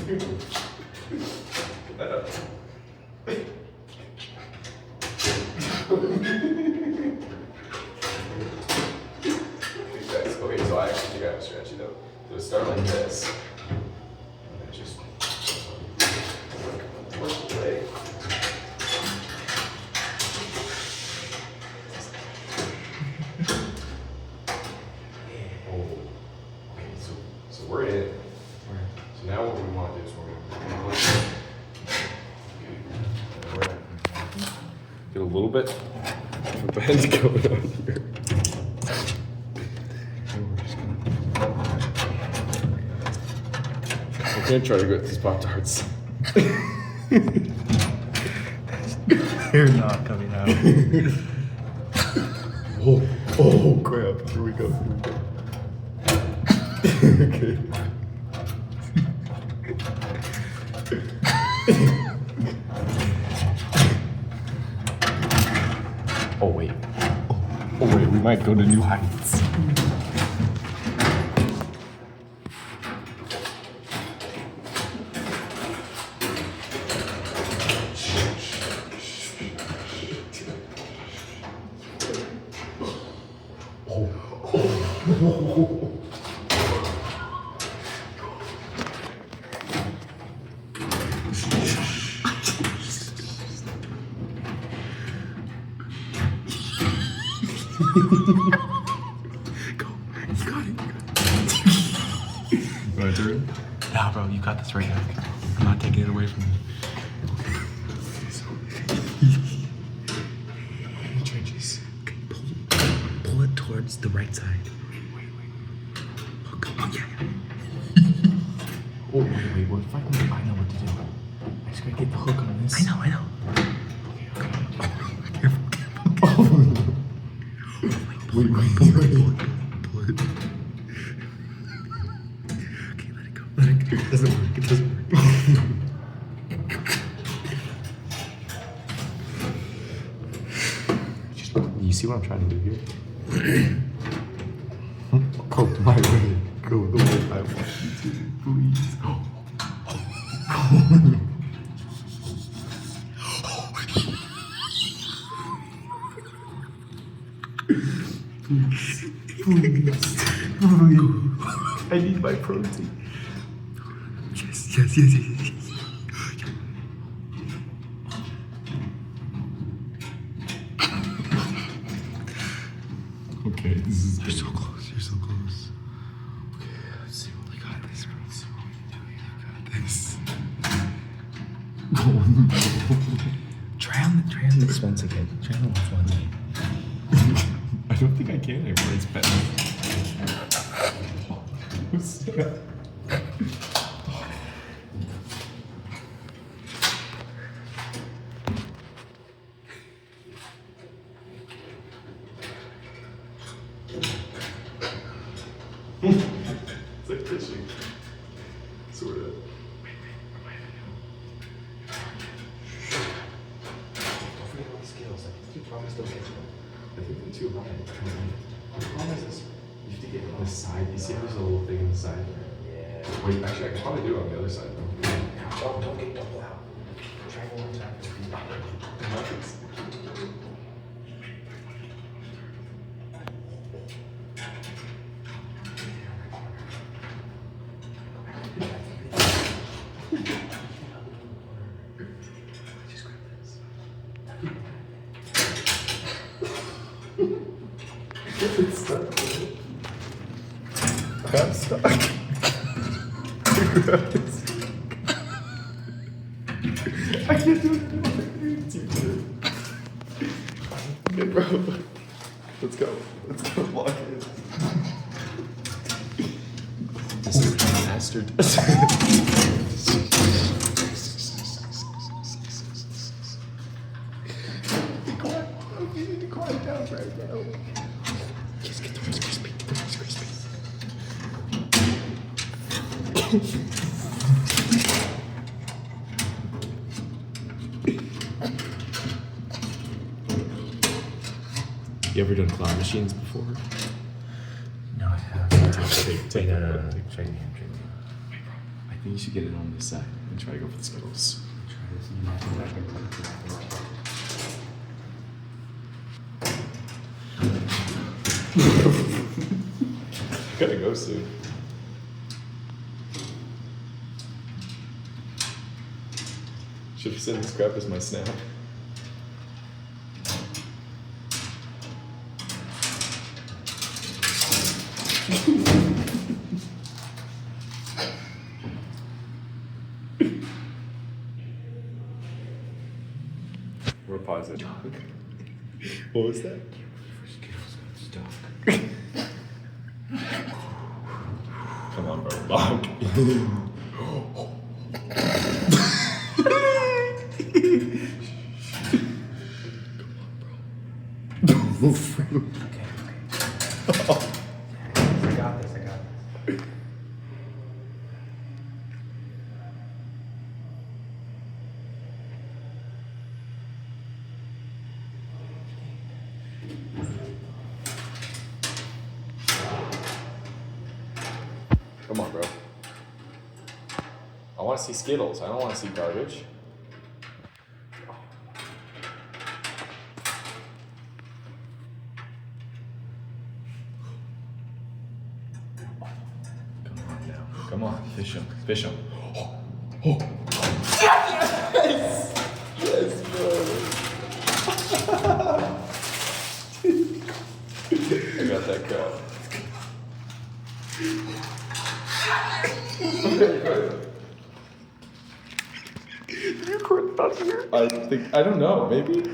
Okay, so I actually think I have a strategy though. So start like this. And then just work the leg. Oh, okay, so we're in. So now what we want to do is we're gonna get a little bit of the bend going on here. I'm gonna try to get these Pop-Tarts. They're not coming out. Oh crap, here we go. Okay. Oh wait. Oh wait, we might go to new heights. Go. You got it. You want to turn? Nah, bro, you got this right now. I'm not taking it away from you. Trenches. Okay, pull it towards the right side. Wait. Hook. Oh, yeah. Oh, wait, what if I know what to do? I just gotta get the hook on this. I know. Okay. Careful. Wait. Pull it. Okay, let it go. It doesn't work. You see what I'm trying to do here? Go my way. Go the way I want you to, please. Please. I need my protein. Yes. Okay, this is You're so close. Okay, let's see what we got this, bro. Let's see what we can do. We got this. Try on this once again. Try on this one. I don't think I can anymore. It's better. It's like fishing. Sort of. Don't forget about the Skittles. I promise don't get you. I think they're too high. The problem is this. You have to get it on the side. You see how there's a little thing on the side? Yeah. Wait, actually, I can probably do it on the other side though. Don't get double out. Try one more time. Just grab this. It's stuck. I'm stuck. I can't do it anymore. It's you do it. Okay, bro. Let's go. Lock in. This is bastard. Be quiet. You need to quiet down right now. Just get the Rice Krispie. You ever done claw machines before? No, I have. Take Wait, no. Take Shake me. I think you should get it on this side and try to go for the Skittles. Try this and imagine that I can put it through. I gotta go soon. Should have said this crap as my snap. We're positive. What was that? Skittles got stuck. Come on, bro. Lock. Okay. I got this. Come on, bro. I want to see Skittles. I don't want to see garbage. Come on now. Come on. Fish him. Fish him. Oh. Yes! Yes, bro. I got that crap. I don't know, maybe?